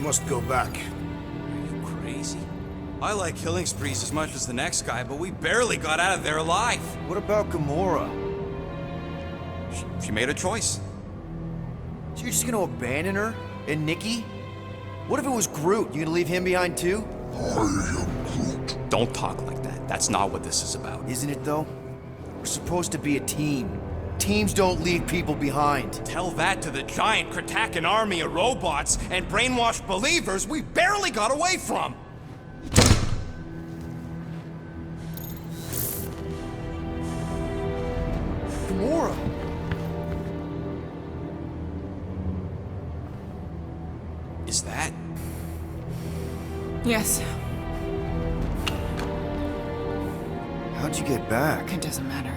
must go back. Are you crazy? I like killing sprees as much as the next guy, but we barely got out of there alive. What about Gamora? She made a choice. So you're just gonna abandon her? And Nikki? What if it was Groot? You gonna leave him behind too? Don't talk like that. That's not what this is about. Isn't it though? We're supposed to be a team. Teams don't leave people behind. Tell that to the giant Kratakan army of robots and brainwashed believers we barely got away from. Gamora! Is that? Yes, How'd you get back? it doesn't matter.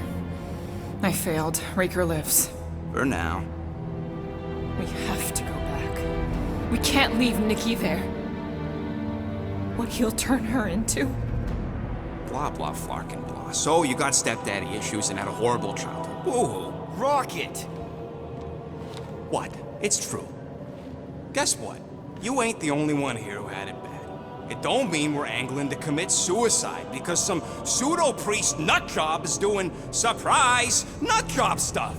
I failed. Raker lives. For now. We have to go back. We can't leave Nikki there. What he'll turn her into. Blah, blah, flarkin' blah. So you got stepdaddy issues and had a horrible childhood. Woo! Rocket! What? It's true. Guess what? You ain't the only one here who had it bad. It don't mean we're angling to commit suicide because some pseudo-priest nutjob is doing surprise nutjob stuff.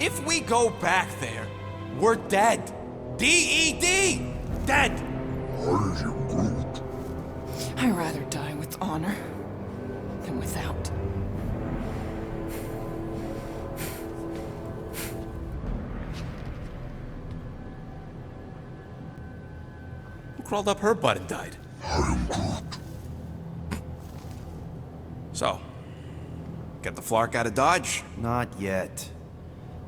If we go back there, we're dead. D-E-D! Dead! I'd rather die with honor than without. Who crawled up her butt and died? So, get the Flark out of Dodge? Not yet.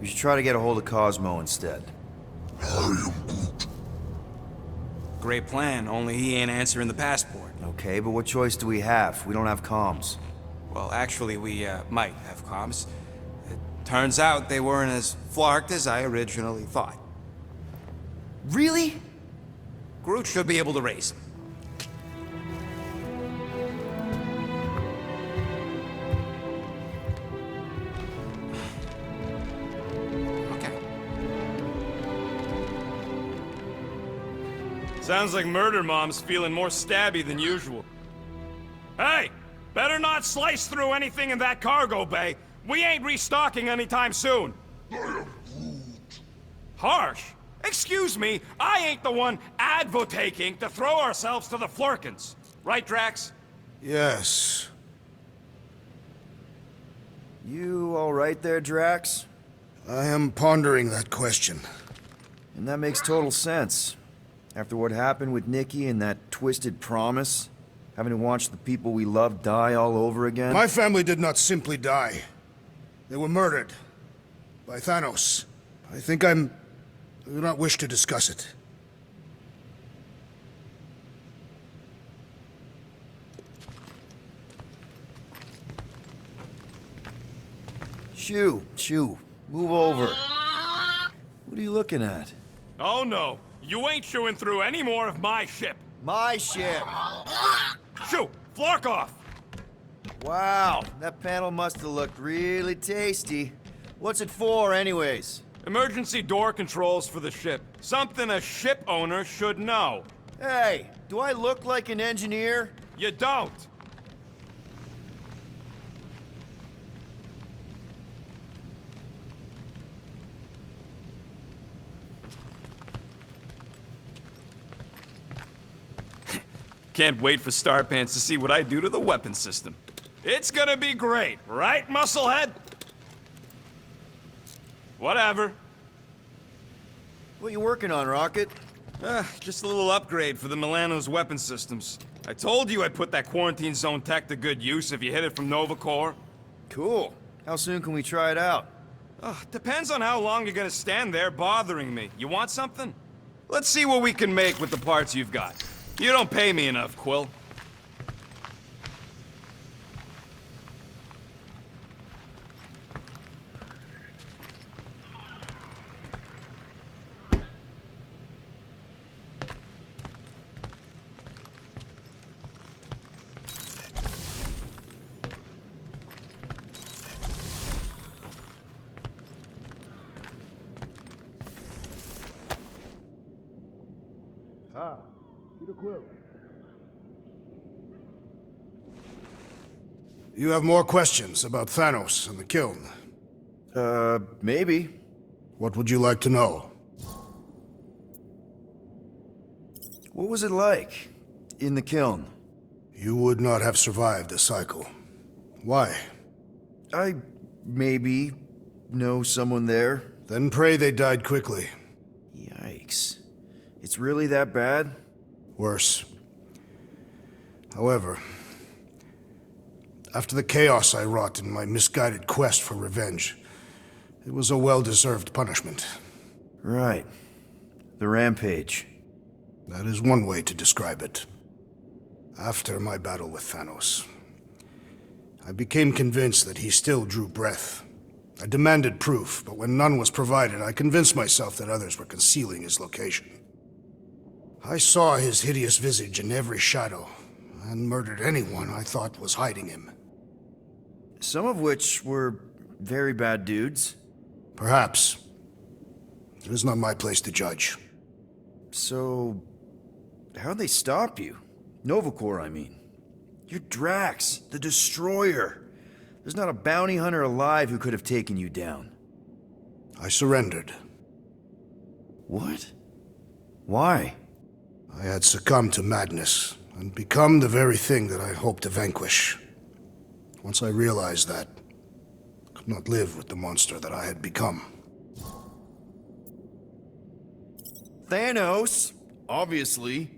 We should try to get a hold of Cosmo instead. Great plan, only he ain't answering the passport. Okay, but what choice do we have? We don't have comms. Well, actually, we might have comms. It turns out they weren't as flarked as I originally thought. Really? Groot should be able to raise them. Okay. Sounds like Murder Mom's feeling more stabby than usual. Hey! Better not slice through anything in that cargo bay. We ain't restocking anytime soon. Harsh? Excuse me, I ain't the one advocating to throw ourselves to the Flurkins. Right, Drax? Yes. You alright there, Drax? I am pondering that question. And that makes total sense. After what happened with Nikki and that twisted promise, having to watch the people we love die all over again. My family did not simply die. They were murdered. By Thanos. I do not wish to discuss it. Shoo, move over. What are you looking at? Oh no, you ain't chewing through any more of my ship. My ship! Shoo! Flark off! Wow, that panel must have looked really tasty. What's it for, anyways? Emergency door controls for the ship. Something a ship owner should know. Hey, do I look like an engineer? You don't. Can't wait for Starpants to see what I do to the weapon system. It's gonna be great, right, Musclehead? Whatever. What you working on, Rocket? Just a little upgrade for the Milano's weapon systems. I told you I'd put that quarantine zone tech to good use if you hit it from Nova Corps. Cool. How soon can we try it out? Depends on how long you're gonna stand there bothering me. You want something? Let's see what we can make with the parts you've got. You don't pay me enough, Quill. Peter Quill. You have more questions about Thanos and the kiln. Maybe. What would you like to know? What was it like in the kiln? You would not have survived the cycle. Why? I maybe know someone there. Then pray they died quickly. Yikes. It's really that bad? Worse. However, after the chaos I wrought in my misguided quest for revenge, it was a well-deserved punishment. Right. The rampage. That is one way to describe it. After my battle with Thanos, I became convinced that he still drew breath. I demanded proof, but when none was provided, I convinced myself that others were concealing his location. I saw his hideous visage in every shadow, and murdered anyone I thought was hiding him. Some of which were very bad dudes. Perhaps. It is not my place to judge. So, how'd they stop you? Nova Corps, I mean. You're Drax, the Destroyer. There's not a bounty hunter alive who could have taken you down. I surrendered. What? Why? I had succumbed to madness, and become the very thing that I hoped to vanquish. Once I realized that, I could not live with the monster that I had become. Thanos? Obviously.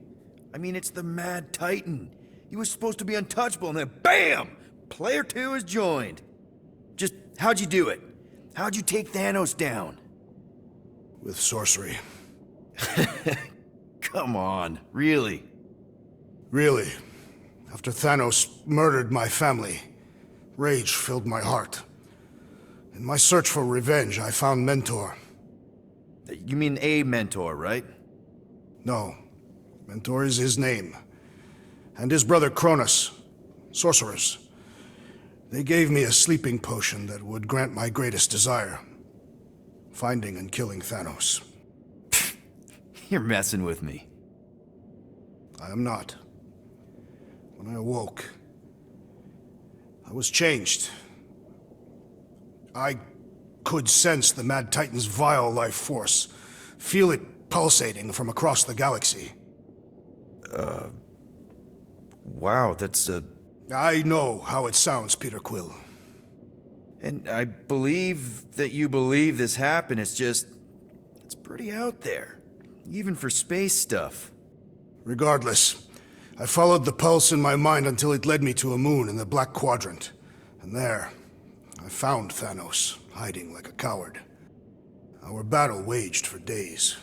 I mean, it's the Mad Titan. He was supposed to be untouchable, and then BAM! Player 2 is joined. Just, how'd you do it? How'd you take Thanos down? With sorcery. Come on, really? Really. After Thanos murdered my family, rage filled my heart. In my search for revenge, I found Mentor. You mean a mentor, right? No. Mentor is his name. And his brother Cronus. Sorcerers. They gave me a sleeping potion that would grant my greatest desire. Finding and killing Thanos. You're messing with me. I am not. When I awoke, I was changed. I could sense the Mad Titan's vile life force, feel it pulsating from across the galaxy. Wow, that's I know how it sounds, Peter Quill. And I believe that you believe this happened. It's pretty out there. Even for space stuff. Regardless, I followed the pulse in my mind until it led me to a moon in the Black Quadrant. And there, I found Thanos, hiding like a coward. Our battle waged for days.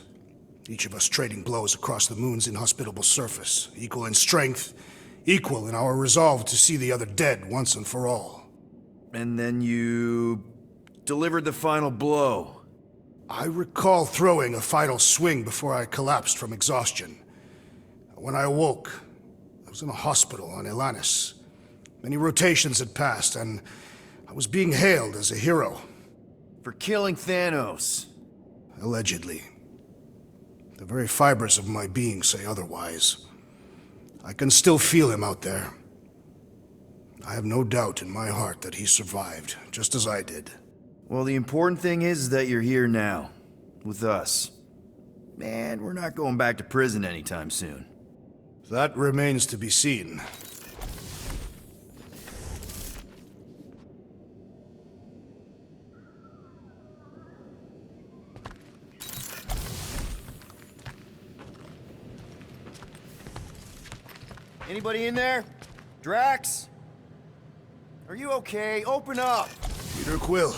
Each of us trading blows across the moon's inhospitable surface, equal in strength, equal in our resolve to see the other dead once and for all. And then you delivered the final blow. I recall throwing a final swing before I collapsed from exhaustion. When I awoke, I was in a hospital on Elanis. Many rotations had passed, and I was being hailed as a hero. For killing Thanos. Allegedly. The very fibers of my being say otherwise. I can still feel him out there. I have no doubt in my heart that he survived, just as I did. Well, the important thing is that you're here now. With us. Man, we're not going back to prison anytime soon. That remains to be seen. Anybody in there? Drax? Are you okay? Open up! Peter Quill.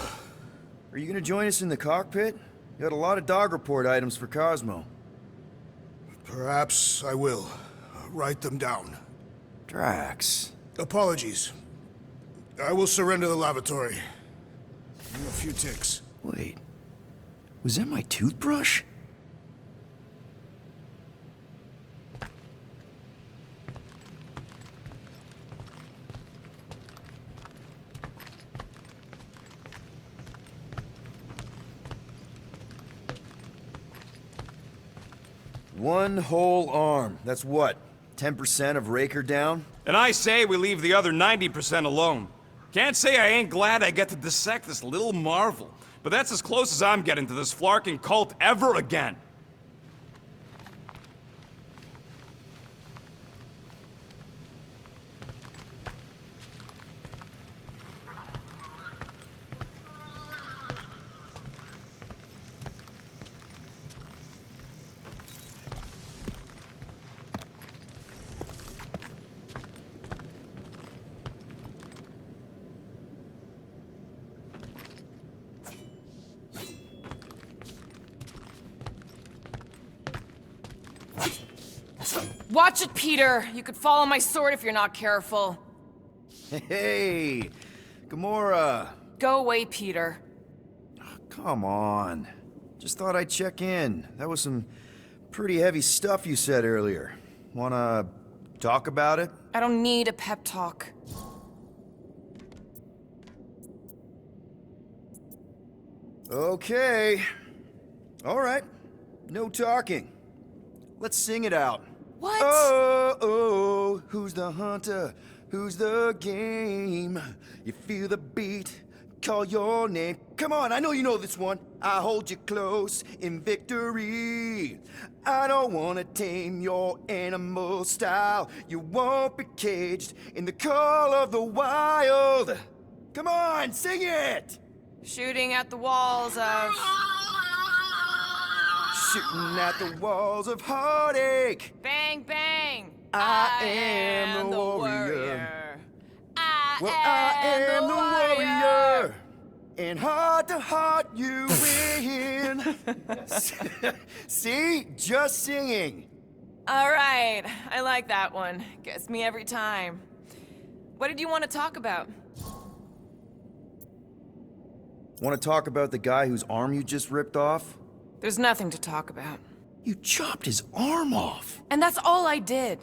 Are you gonna join us in the cockpit? You had a lot of dog report items for Cosmo. Perhaps I will. Write them down. Drax. Apologies. I will surrender the lavatory. In a few ticks. Wait. Was that my toothbrush? One whole arm. That's what? 10% of Raker down? And I say we leave the other 90% alone. Can't say I ain't glad I get to dissect this little marvel, but that's as close as I'm getting to this flarking cult ever again. Watch it, Peter! You could fall on my sword if you're not careful. Hey, Gamora. Go away, Peter. Come on. Just thought I'd check in. That was some pretty heavy stuff you said earlier. Wanna talk about it? I don't need a pep talk. Okay. All right. No talking. Let's sing it out. What? Oh, oh, who's the hunter? Who's the game? You feel the beat, call your name. Come on, I know you know this one. I hold you close in victory. I don't wanna tame your animal style. You won't be caged in the call of the wild. Come on, sing it! Shooting at the walls of... Shooting at the walls of heartache. Bang, bang! I am the warrior. I am the warrior. And heart to heart you win. See? Just singing. All right, I like that one. Gets me every time. What did you want to talk about? Want to talk about the guy whose arm you just ripped off? There's nothing to talk about. You chopped his arm off. And that's all I did.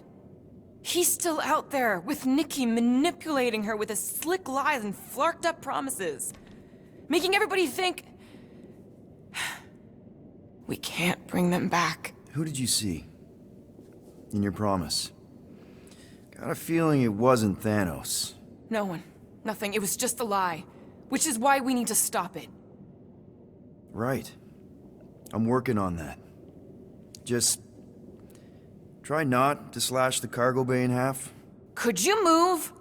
He's still out there, with Nikki manipulating her with his slick lies and flarked up promises. Making everybody think... we can't bring them back. Who did you see? In your promise? Got a feeling it wasn't Thanos. No one. Nothing. It was just a lie. Which is why we need to stop it. Right. I'm working on that. Just... try not to slash the cargo bay in half. Could you move?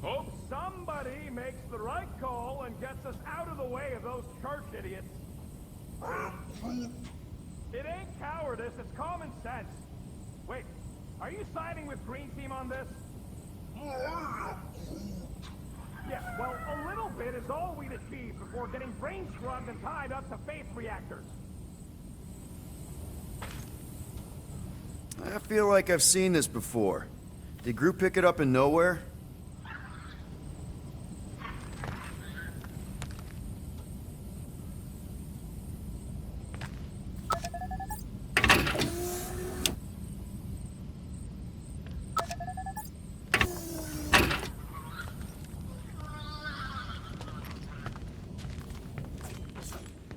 Hope somebody makes the right call and gets us out of the way of those church idiots. It ain't cowardice, it's common sense. Wait, are you siding with Green Team on this? Yeah, well, a little bit is all we'd achieve before getting brain scrubbed and tied up to faith reactors. I feel like I've seen this before. Did Groot pick it up in nowhere?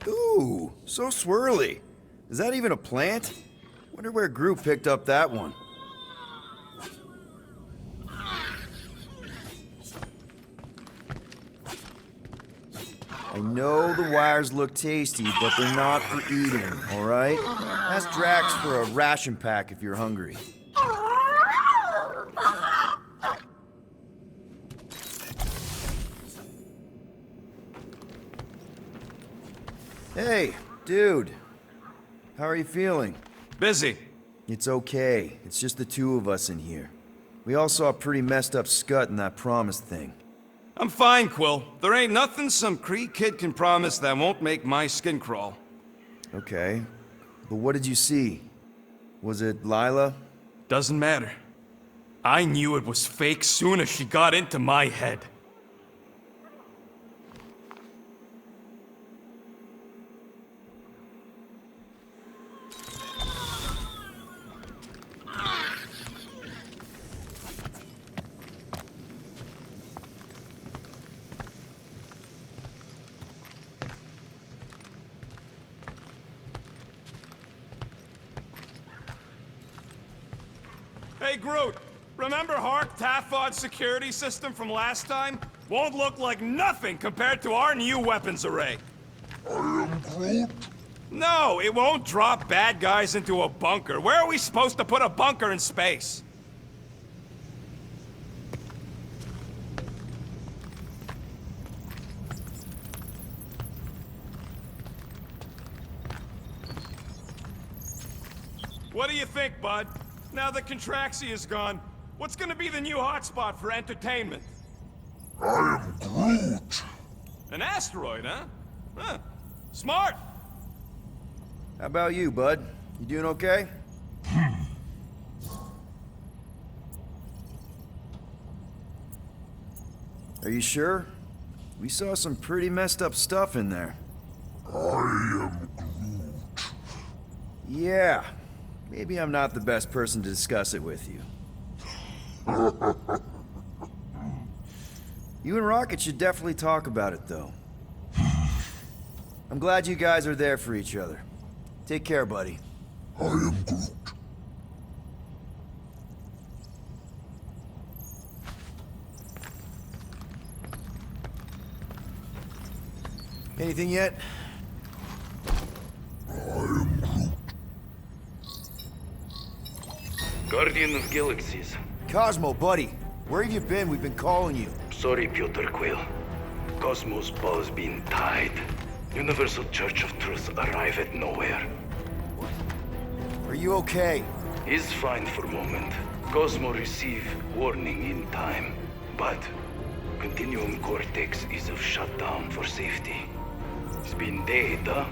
Ooh, so swirly. Is that even a plant? Wonder where Groot picked up that one. I know the wires look tasty, but they're not for eating, alright? Ask Drax for a ration pack if you're hungry. Hey, dude. How are you feeling? Busy. It's okay. It's just the two of us in here. We all saw a pretty messed up scut in that promise thing. I'm fine, Quill. There ain't nothing some Kree kid can promise that won't make my skin crawl. Okay. But what did you see? Was it Lila? Doesn't matter. I knew it was fake soon as she got into my head. Hey, Groot, remember Hark Tafod's security system from last time? Won't look like nothing compared to our new weapons array. I am Groot. No, it won't drop bad guys into a bunker. Where are we supposed to put a bunker in space? What do you think, bud? Now that Contraxi is gone, what's gonna be the new hotspot for entertainment? I am Groot. An asteroid, huh? Huh. Smart! How about you, bud? You doing okay? Are you sure? We saw some pretty messed up stuff in there. I am Groot. Yeah. Maybe I'm not the best person to discuss it with you. You and Rocket should definitely talk about it, though. I'm glad you guys are there for each other. Take care, buddy. I am Groot. Anything yet? Guardian of Galaxies. Cosmo, buddy. Where have you been? We've been calling you. Sorry, Piotr Quill. Cosmos ball's been tied. Universal Church of Truth arrive at nowhere. Are you okay? He's fine for moment. Cosmo receive warning in time. But Continuum Cortex is of shutdown for safety. It's been dead, huh?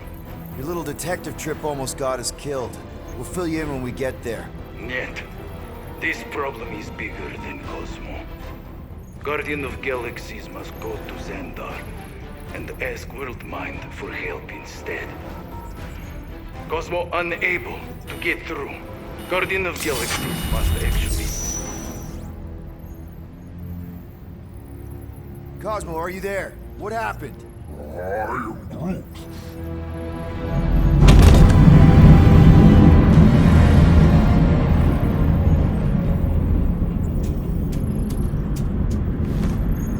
Your little detective trip almost got us killed. We'll fill you in when we get there. Yet, this problem is bigger than Cosmo. Guardian of Galaxies must go to Xandar and ask Worldmind for help instead. Cosmo unable to get through. Guardian of Galaxies must actually... Cosmo, are you there? What happened? I am Groot.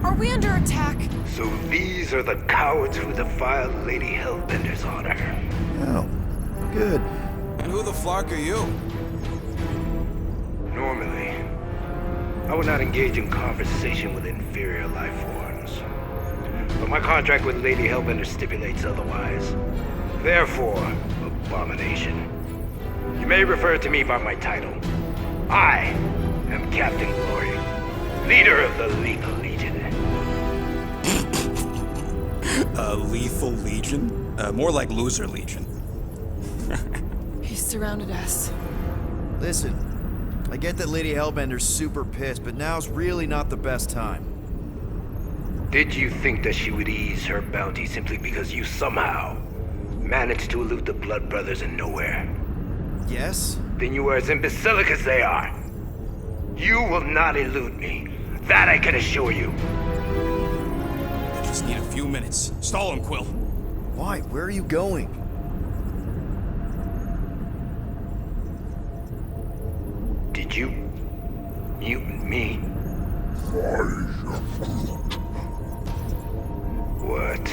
Are we under attack? So these are the cowards who defiled Lady Hellbender's honor. Oh, good. And who the flark are you? Normally, I would not engage in conversation with inferior life forms. But my contract with Lady Hellbender stipulates otherwise. Therefore, abomination. You may refer to me by my title. I am Captain Glory, leader of the Lethal Legion. Lethal Legion? More like Loser Legion. He surrounded us. Listen, I get that Lady Hellbender's super pissed, but now's really not the best time. Did you think that she would ease her bounty simply because you somehow managed to elude the Blood Brothers in nowhere? Yes? Then you are as imbecilic as they are. You will not elude me. That I can assure you. I just need a few minutes. Stall him, Quill. Why? Where are you going? Did you mutant me? What?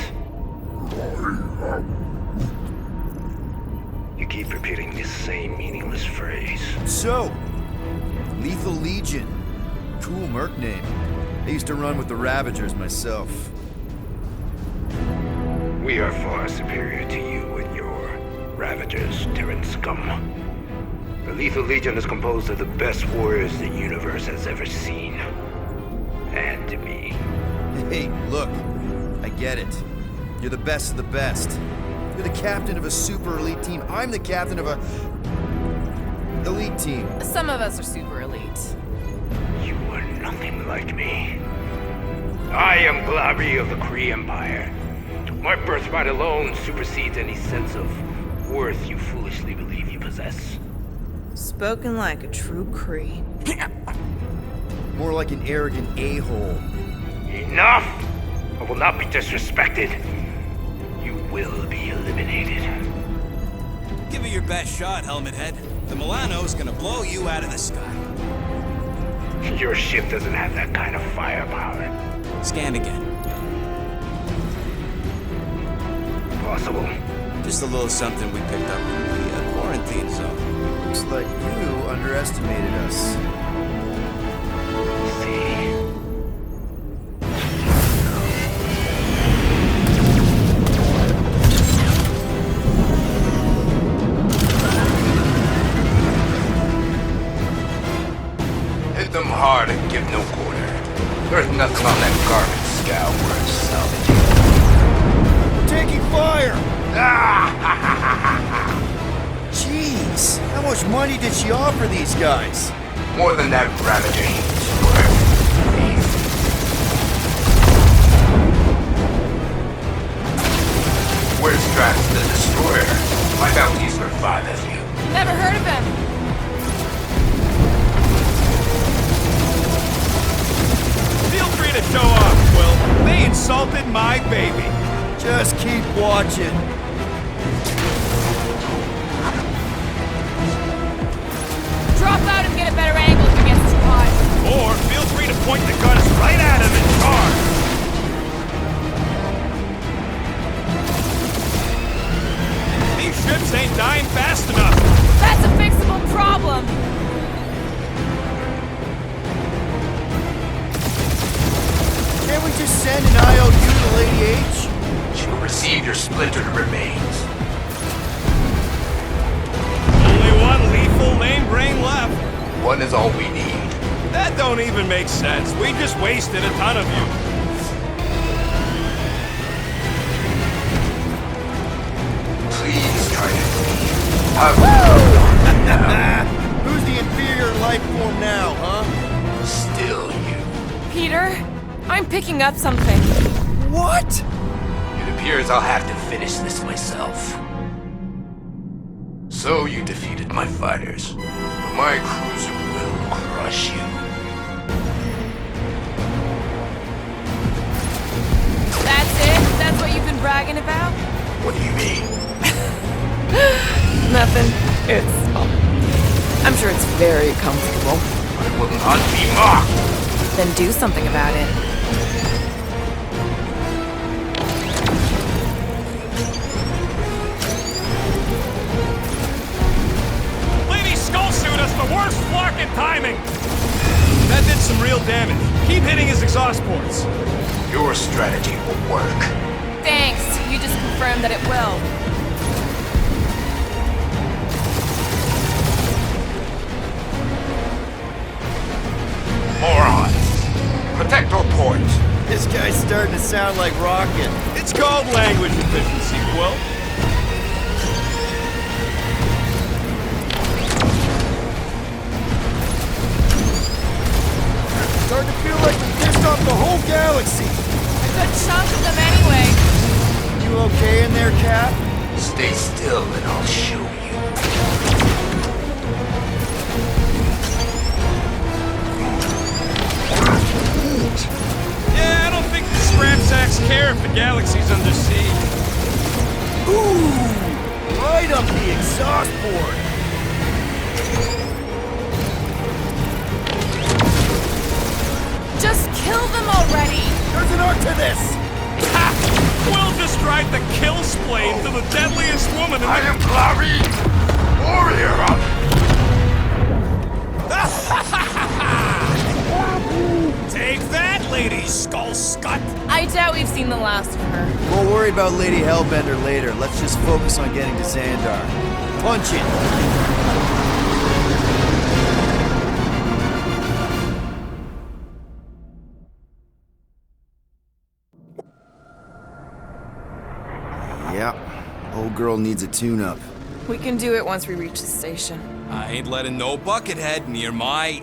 You keep repeating this same meaningless phrase. So, Lethal Legion. Cool merc name. I used to run with the Ravagers myself. We are far superior to you and your Ravagers, Terran scum. The Lethal Legion is composed of the best warriors the universe has ever seen. And me. Hey, look. I get it. You're the best of the best. You're the captain of a super elite team. I'm the captain of a... elite team. Some of us are super elite. You are nothing like me. I am Glabri of the Kree Empire. My birthright alone supersedes any sense of worth you foolishly believe you possess. Spoken like a true Kree. More like an arrogant a-hole. Enough! I will not be disrespected. You will be eliminated. Give it your best shot, Helmet Head. The Milano's gonna blow you out of the sky. Your ship doesn't have that kind of firepower. Scan again. Possible. Just a little something we picked up in the quarantine zone. Looks like you underestimated us. See. Hit them hard and give no quarter. There's nothing on that garbage scow worth salvaging. We're taking fire! Jeez, how much money did she offer these guys? More than that Ravager he's worth. Where's Drax the Destroyer? My bounties for 5 of you. Never heard of him. Feel free to show off, Quill. They insulted my baby. Just keep watching. Drop out and get a better angle if it gets too hot. Or feel free to point the guns right at him and charge. These ships ain't dying fast enough. That's a fixable problem. Can't we just send an IOU to Lady H? She'll receive your splintered remains. Only one lethal lame brain left. One is all we need. That don't even make sense. We just wasted a ton of you. Please try to leave. Who's the inferior life form now, huh? Still you. Peter, I'm picking up something. What? It appears I'll have to finish this myself. So you defeated my fighters. But my cruiser will crush you. That's it? That's what you've been bragging about? What do you mean? Nothing. I'm sure it's very comfortable. I will not be mocked! Then do something about it. Lady Skullsuit has the worst flarkin' timing! That did some real damage. Keep hitting his exhaust ports. Your strategy will work. Thanks. You just confirmed that it will. Moron! Protect our port! This guy's starting to sound like Rocket. It's called language efficiency, Quill. Starting to feel like we pissed off the whole galaxy. A good chunk of them anyway. You okay in there, Cap? Stay still and I'll show you. Yeah, I don't think the scrap sacks care if the galaxy's under siege. Ooh! Right up the exhaust port. Just kill them already. There's an arc to this. Ha! Quill just tried to kill Splane to the deadliest woman in I the... am Clary! Warrior of... Take that, Lady Skullscut! I doubt we've seen the last of her. We'll worry about Lady Hellbender later. Let's just focus on getting to Xandar. Punch it. Yeah, old girl needs a tune-up. We can do it once we reach the station. I ain't letting no buckethead near my...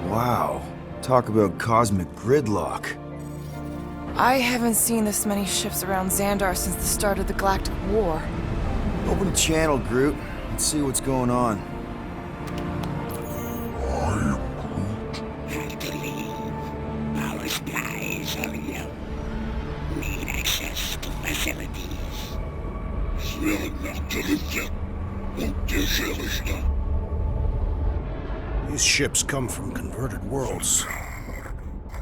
Wow, talk about cosmic gridlock. I haven't seen this many ships around Xandar since the start of the Galactic War. Open channel, Groot. Let's see what's going on. Have to leave. Our skies are young. Need access to facilities. Sven nach Tillitja und der Scherichter. These ships come from converted worlds.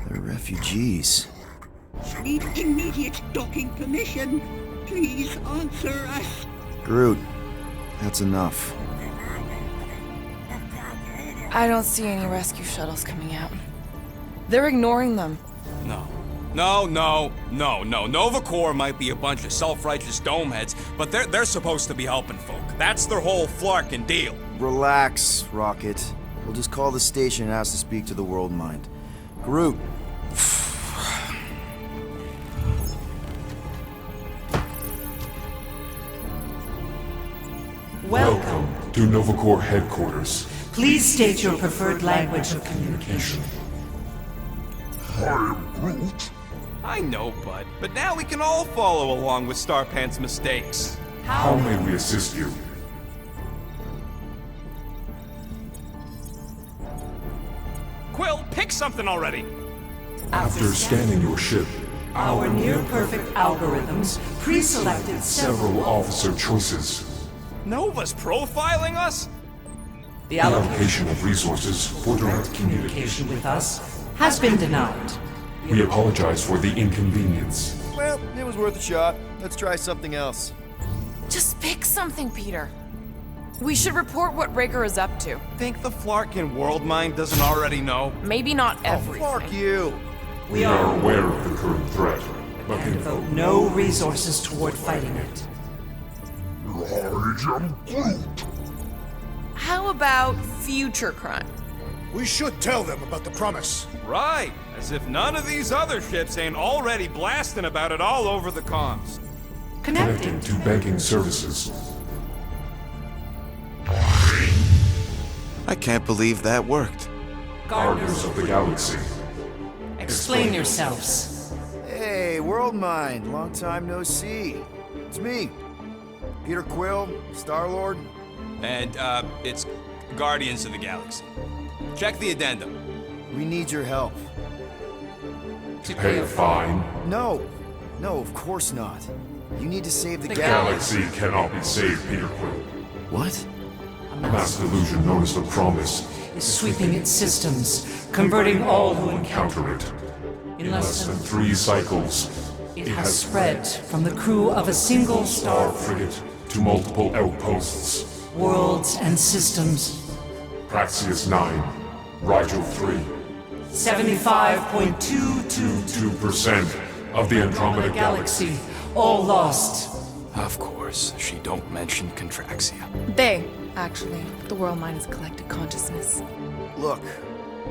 They're refugees. Need immediate docking permission. Please answer us. Groot, that's enough. I don't see any rescue shuttles coming out. They're ignoring them. No. No. Nova Corps might be a bunch of self-righteous domeheads, but they're supposed to be helping folk. That's their whole flarkin' deal. Relax, Rocket. We'll just call the station and ask to speak to the World Mind. Groot. Welcome to Nova Corps headquarters. Please state your preferred language of communication. I know, bud, but now we can all follow along with Starpant's mistakes. How may we assist you? Quill, pick something already! After scanning your ship, Our near-perfect algorithms pre-selected several officer choices. Nova's profiling us? The The allocation of resources for direct communication. communication with us has been denied. We apologize for the inconvenience. Well, it was worth a shot. Let's try something else. Just pick something, Peter. We should report what Rager is up to. Think the Flarkin World Mind doesn't already know? Maybe not everything. Fuck you! We are aware of the current threat, but can Devote no resources toward fighting it. How about future crime? We should tell them about the promise. Right, as if none of these other ships ain't already blasting about it all over the comms. connecting to banking services. I can't believe that worked. Guardians of the Galaxy. Explain yourselves. Hey, World Mind. Long time no see. It's me. Peter Quill, Star-Lord. And, it's Guardians of the Galaxy. Check the addendum. We need your help. To pay a fine. No, of course not. You need to save the The galaxy. Galaxy cannot be saved, Peter Quill. What? A mass delusion known as the Promise Is sweeping its systems, converting all who encounter counter it. in In less than 3 cycles, it has spread from the crew of a single star star, frigate to multiple outposts. worlds and systems. Praxius 9, Rigel 3, 75.222 2% of the Andromeda Galaxy. galaxy, all lost. Of course, she don't mention Contraxia. Actually, the World Mind is collective consciousness. Look,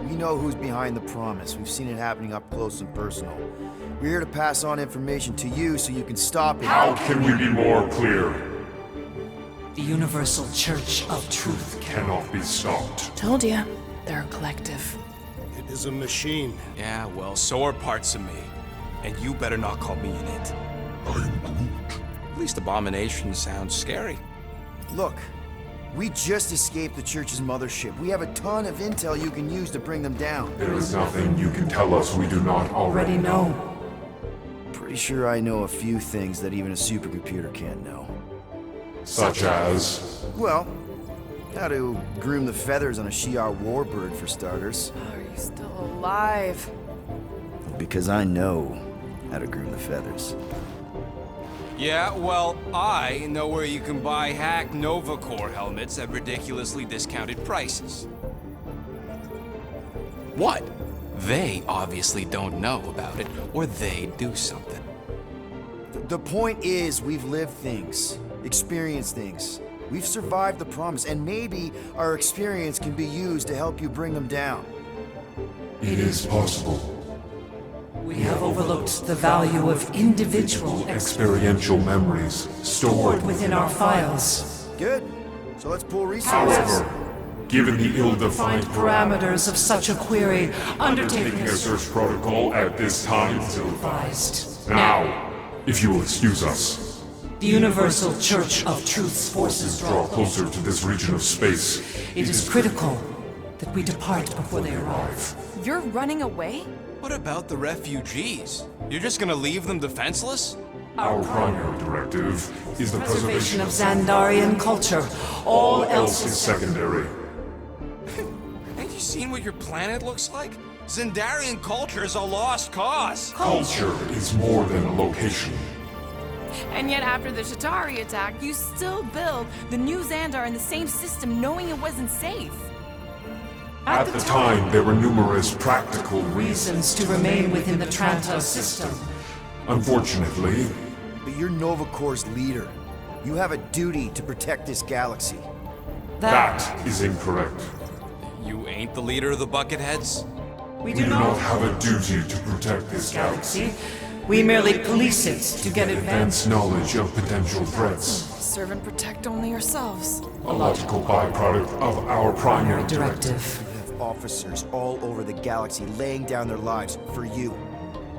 we know who's behind the promise. We've seen it happening up close and personal. We're here to pass on information to you so you can stop it. How can we be more clear? The Universal Church of Truth. Cannot be stopped. Told ya, they're a collective. It is a machine. Yeah, well, so are parts of me. And you better not call me in it. At least Abomination sounds scary. Look, we just escaped the Church's mothership. We have a ton of intel you can use to bring them down. There is nothing you can tell us we do not Already already know. know. Pretty sure I know a few things that even a supercomputer can't know. Such as... Well, how to groom the feathers on a Shi'ar warbird, for starters. Are you still alive? Because I know how to groom the feathers. Yeah, well, I know where you can buy hack Nova Corps helmets at ridiculously discounted prices. What? They obviously don't know about it, or they'd do something. The point is, we've lived things, experienced things. We've survived the promise, and maybe our experience can be used to help you bring them down. It is possible. We have overlooked the value of individual Experiential memories stored within our files. Good. So let's pull resources. However, given the ill-defined Parameters of such a query, undertaking undertaking a a search protocol at this time till advised. now, if you will excuse us, The Universal Church of Truth's forces draw closer to this region of space. It is critical that we depart before they arrive. You're running away? What about the refugees? You're just gonna leave them defenseless? Our primary directive is the Preservation preservation of Xandarian culture. All else is is secondary. And seen what your planet looks like? Zendarian culture is a lost cause. Culture is more than a location. And yet after the Shatari attack, you still build the new Xandar in the same system knowing it wasn't safe. At the time, there were numerous practical Reasons to remain within the Trantor system. Unfortunately, But you're Nova Corps' leader. You have a duty to protect this galaxy. that is incorrect. You ain't the leader of the Bucketheads? We We do not have a duty to protect this galaxy. We merely police it to get Advance knowledge of potential threats. Serve and protect only yourselves. A logical byproduct of our primary directive. directive. You have officers all over the galaxy laying down their lives for you.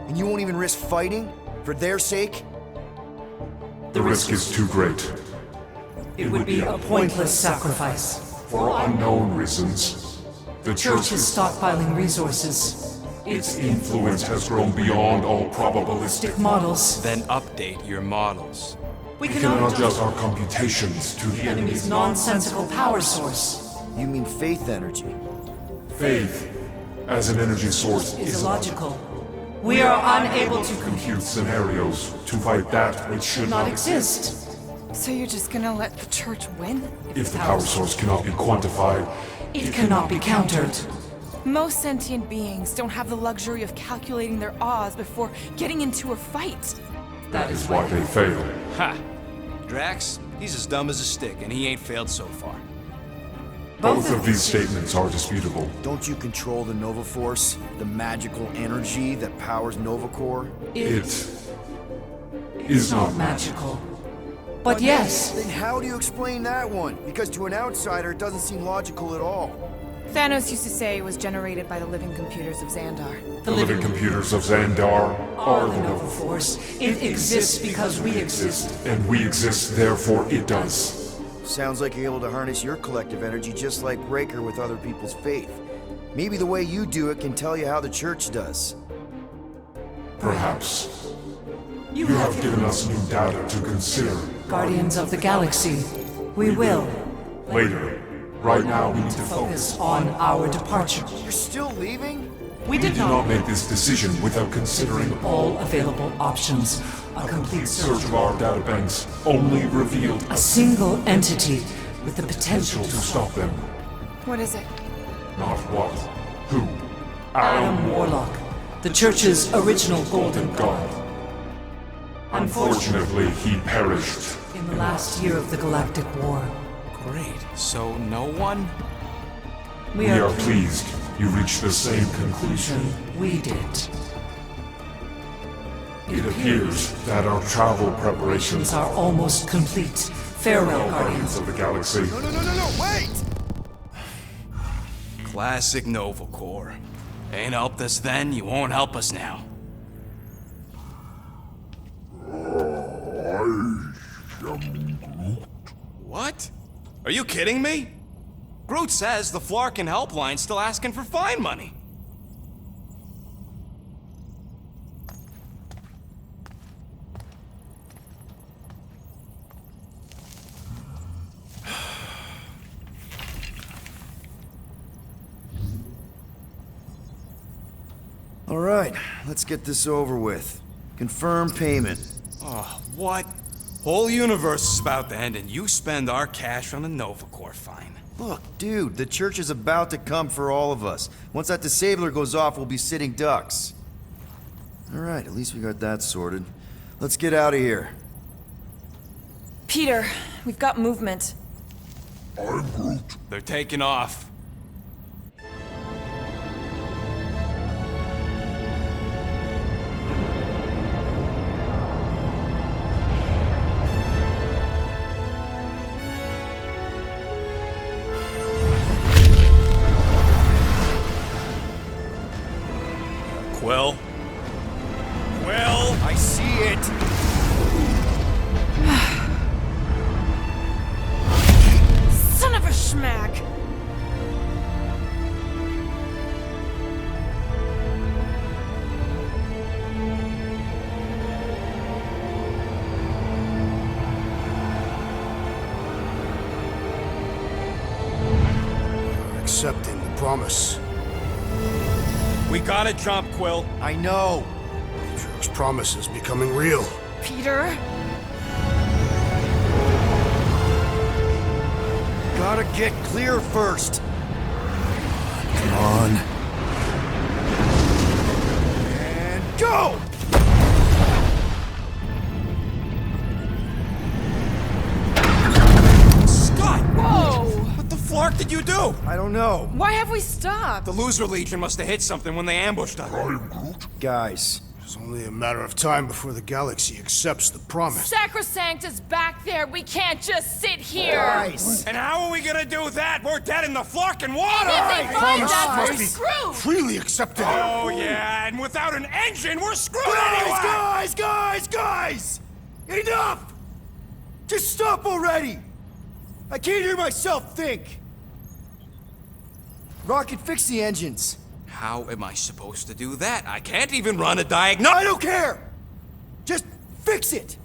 And you won't even risk fighting? For their sake? The risk is too great. It would be a pointless sacrifice. For unknown reasons, the Church is stockpiling resources. Its influence has grown beyond all probabilistic. Models. Then update your models. We We cannot cannot adjust our computations to the enemy's enemy's nonsensical power source. You mean faith energy? faith as an energy source Is illogical. We are unable to compute scenarios to fight that which should not exist. So you're just gonna let the church win? If the power source cannot be quantified, It cannot be countered. Most sentient beings don't have the luxury of calculating their odds before getting into a fight. that is why they fail. Ha! Drax, he's as dumb as a stick, and he ain't failed so far. Both of these statements are disputable. Don't you control the Nova Force? The magical energy that powers Nova Corps? It is not Magical. But yes, Then how do you explain that one? Because to an outsider, it doesn't seem logical at all. Thanos used to say it was generated by the living computers of Xandar. the living computers of Xandar are the Nova Force. It exists because we exist. and we exist, therefore it does. Sounds like you're able to harness your collective energy just like Breaker with other people's faith. Maybe the way you do it can tell you how the church does. Perhaps. You have given us new data to consider. Guardians of the Galaxy. We will Later. Right now we need to focus. focus on our departure. You're still leaving? We We did did not not make this decision without considering all available options. A complete search search. of our databanks only revealed A single entity with the potential to to stop them. What is it? Not what, who. Adam Warlock, the Church's original Golden God. Unfortunately, he perished. In the last year of the Galactic War, Great. So no one? we We are are pleased you reached the same conclusion. we did. It appears that our travel preparations These are almost complete. Farewell, Guardians. of the galaxy. No, wait! Classic Nova Corps. Ain't helped us then, you won't help us now. What? Are you kidding me? Groot says the Flarkin helpline's still asking for fine money. All right, let's get this over with. Confirm payment. Oh, what? Whole universe is about to end and you spend our cash on a Nova Corps fine. Look, dude, the church is about to come for all of us. Once that disabler goes off, we'll be sitting ducks. All right, at least we got that sorted. Let's get out of here. Peter, we've got movement. They're taking off. Quill? Quill? I see it! Son of a schmack! Accepting the promise. We gotta jump, Quill. I know. Atriarch's promise is becoming real. Peter? Gotta get clear first. Come on. And go! Scott! Whoa! What the flark did you do? I don't know. Why have we stopped? The Loser Legion must have hit something when they ambushed us. Guys, It's only a matter of time before the galaxy accepts the promise. Sacrosanct is back there. We can't just sit here. guys. And how are we gonna do that? We're dead in the flarkin' water! If they find Promise us, must we're be screwed. freely accepted. Oh yeah, and without an engine, we're screwed anyway! Guys! Enough! Just stop already! I can't hear myself think! Rocket, fix the engines. How am I supposed to do that? I can't even run a diagnosis. I don't care! Just fix it!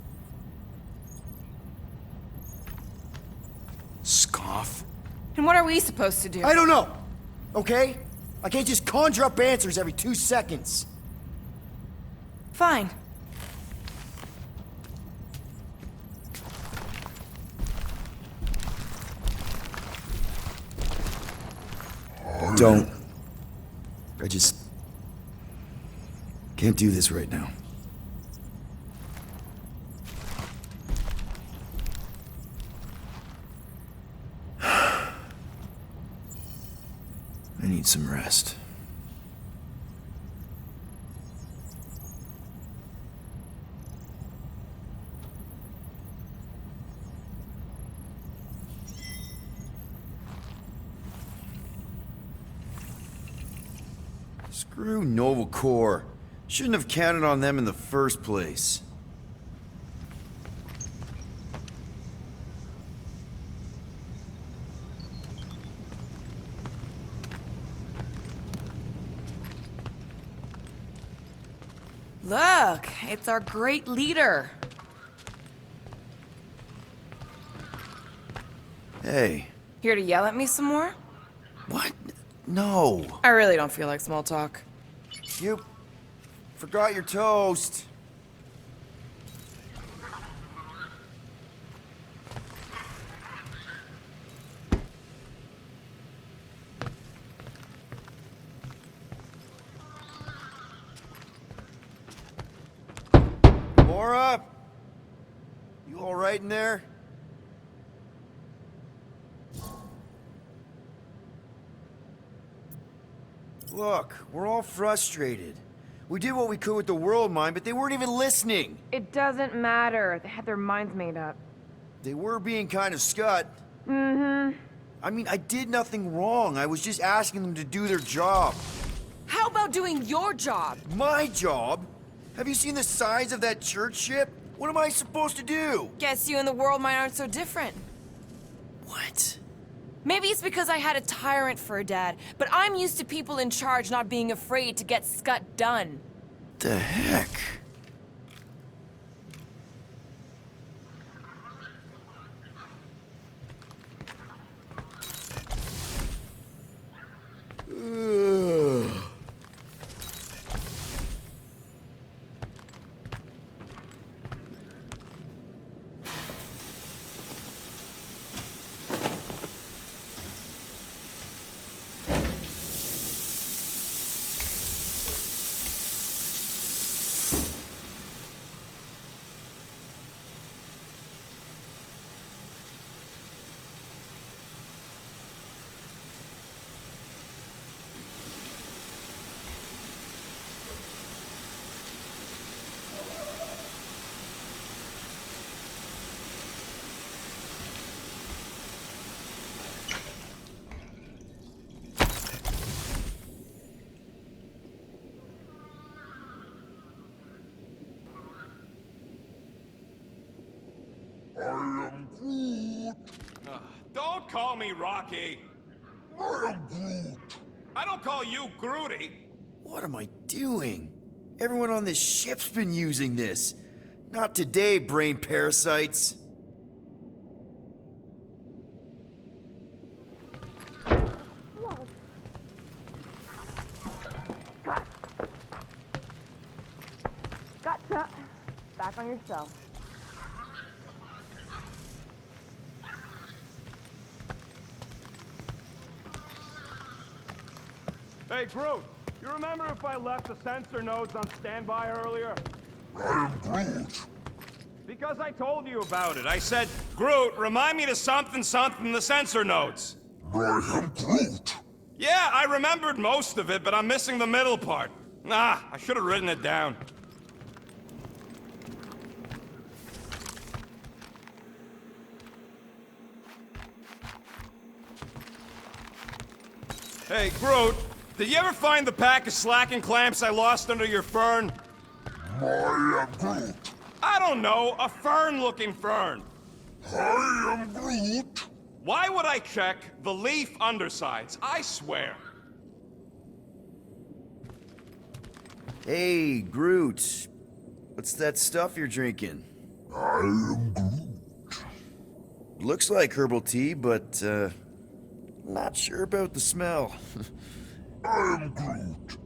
Scoff. And what are we supposed to do? I don't know, okay? I can't just conjure up answers every 2 seconds. Fine. Don't. I just can't do this right now. I need some rest. Screw Noble Corps. Shouldn't have counted on them in the first place. Look, it's our great leader. Hey. Here to yell at me some more? What? No. I really don't feel like small talk. You forgot your toast. Laura? You all right in there? Look, we're all frustrated. We did what we could with the world mine, but they weren't even listening. It doesn't matter. They had their minds made up. They were being kind of scut. Mm-hmm. I mean, I did nothing wrong. I was just asking them to do their job. How about doing your job? My job? Have you seen the size of that church ship? What am I supposed to do? Guess you and the world mine aren't so different. What? Maybe it's because I had a tyrant for a dad, but I'm used to people in charge not being afraid to get scut done. The heck? Don't call me Rocky. I am Groot. I don't call you Groody. What am I doing? Everyone on this ship's been using this. Not today, brain parasites. back on your cell. Hey, Groot, you remember if I left the sensor nodes on standby earlier? I am Groot. Because I told you about it. I said, Groot, remind me to something the sensor nodes. I am Groot. Yeah, I remembered most of it, but I'm missing the middle part. Ah, I should have written it down. Hey, Groot, did you ever find the pack of slacking clamps I lost under your fern? I am Groot. I don't know, a fern-looking fern. I am Groot. Why would I check the leaf undersides? I swear. Hey, Groot. What's that stuff you're drinking? I am Groot. Looks like herbal tea, but, not sure about the smell. I am Groot.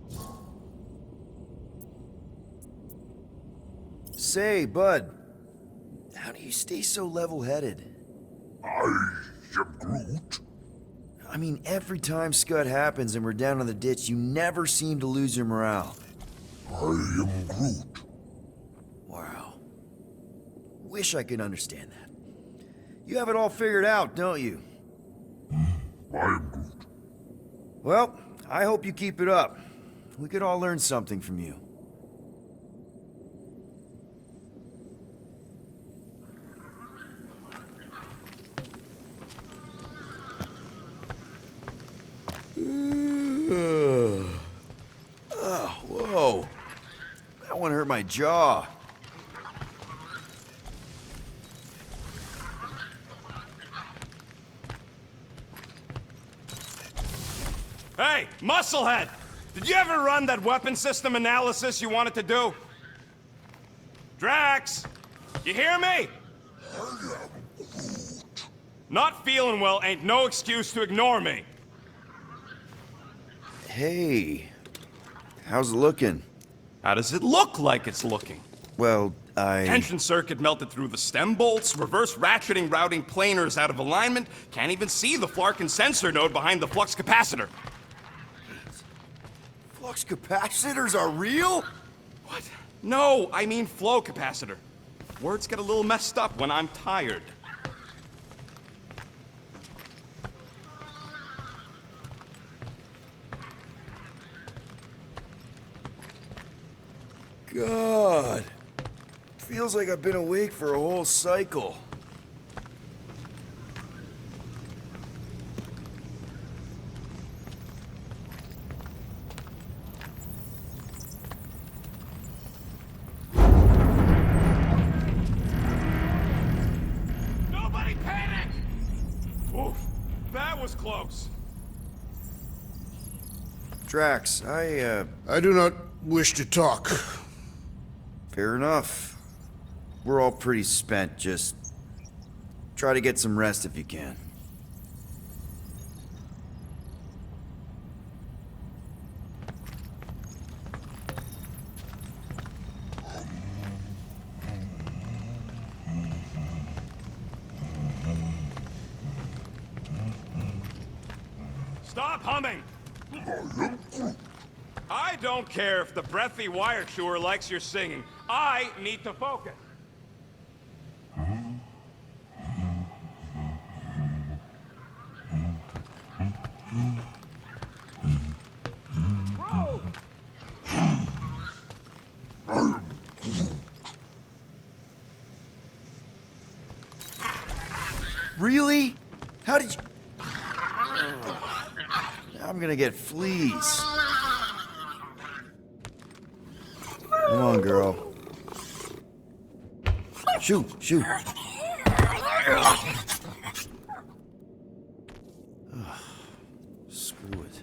Say, bud, how do you stay so level-headed? I am Groot. I mean, every time Scud happens and we're down in the ditch, you never seem to lose your morale. I am Groot. Wow. Wish I could understand that. You have it all figured out, don't you? I am Groot. Well, I hope you keep it up. We could all learn something from you. Oh, whoa. That one hurt my jaw. Hey, Musclehead! Did you ever run that weapon system analysis you wanted to do? Drax! You hear me? Not feeling well ain't no excuse to ignore me. Hey, how's it looking? How does it look like it's looking? Well, Tension circuit melted through the stem bolts, reverse ratcheting routing planers out of alignment, can't even see the Flarkin sensor node behind the flux capacitor. Flux capacitors are real? What? No, I mean flow capacitor. Words get a little messed up when I'm tired. God. Feels like I've been awake for a whole cycle. Nobody panic! Oof, that was close. Drax, I do not wish to talk. Fair enough. We're all pretty spent, just try to get some rest if you can. Stop humming! I don't care if the breathy wire chewer likes your singing. I need to focus. Bro! Really? How did you... I'm gonna get fleas. Come on, girl. Shoot, shoot. Screw it.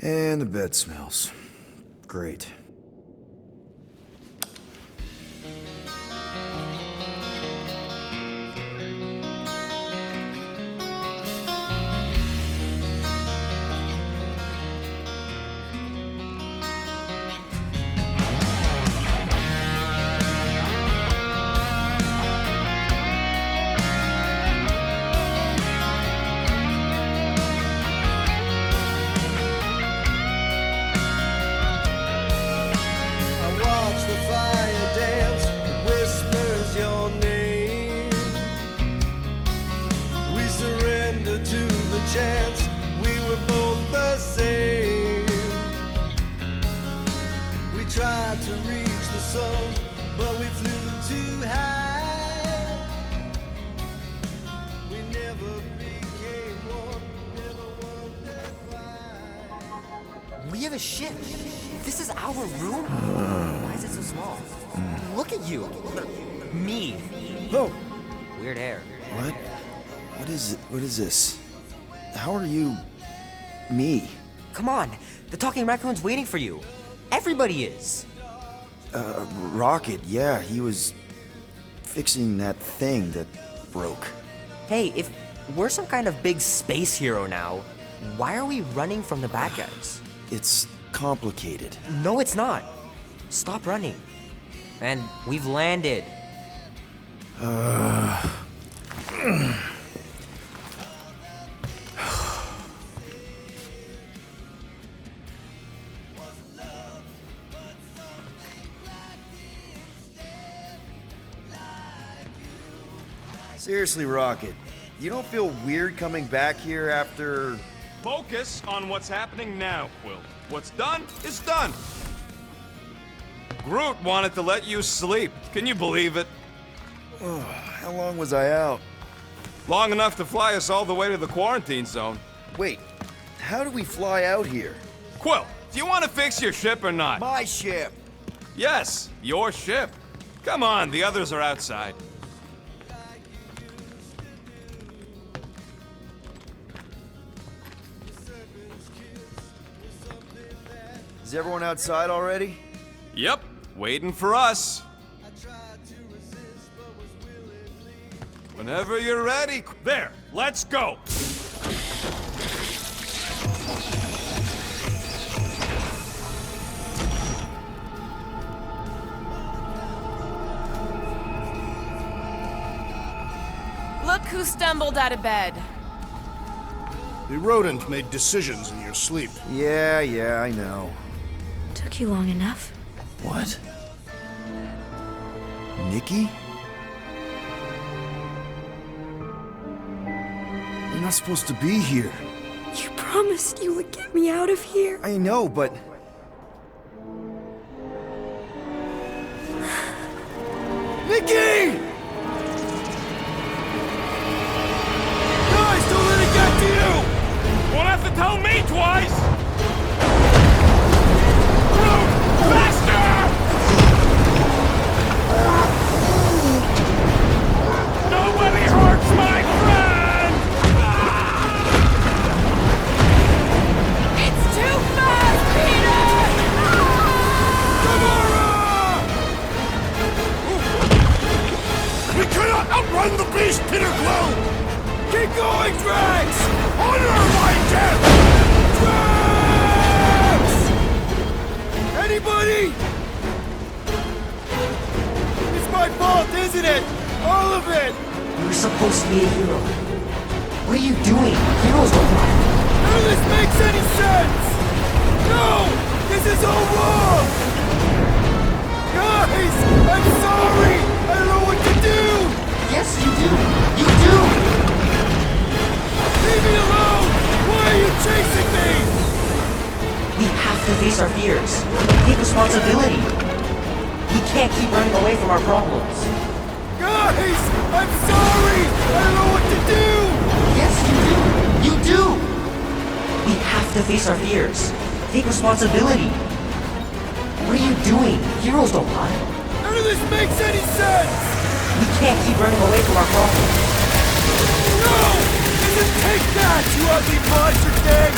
And the bed smells. Great. chance, we were both the same. We tried to reach the sun, but we flew too high. We never became one, never wondered why. We have a ship. This is our room? Why is it so small? Look at you. Me. Oh, Weird hair. what? What is it? What is this? How are you... me? Come on. The talking raccoon's waiting for you. Everybody is. Rocket, yeah, he was fixing that thing that broke. Hey, if we're some kind of big space hero now, why are we running from the bad guys? It's complicated. No, it's not. Stop running. And we've landed. Seriously, Rocket, you don't feel weird coming back here after... Focus on what's happening now, Quill. What's done is done. Groot wanted to let you sleep. Can you believe it? How long was I out? Long enough to fly us all the way to the quarantine zone. Wait, how do we fly out here? Quill, do you want to fix your ship or not? My ship! Yes, your ship. Come on, the others are outside. Is everyone outside already? Yep, waiting for us. Whenever you're ready. There, let's go. Look who stumbled out of bed. The rodent made decisions in your sleep. Yeah, I know. Took you long enough. What? Nikki? You're not supposed to be here. You promised you would get me out of here. I know, but... Nikki! Guys, don't let it get to you! Won't have to tell me twice! Groot, faster! Nobody hurts my friend! It's too fast, Peter! We cannot outrun the beast, Peter Quill! Keep going, Drax! Honor my death! Drax! Anybody? It's my fault, isn't it? All of it! You're supposed to be a hero. What are you doing? Heroes don't lie. None of this makes any sense! No! This is all wrong! Guys! I'm sorry! I don't know what to do! Yes, you do. You do. Leave me alone! Why are you chasing me? We have to face our fears. Take responsibility. We can't keep running away from our problems. Guys! I'm sorry! I don't know what to do! Yes, you do. You do. We have to face our fears. Take responsibility. What are you doing? Heroes don't lie. None of this makes any sense! We can't keep running away from our problems. No! Doesn't take that, you ugly monster thing!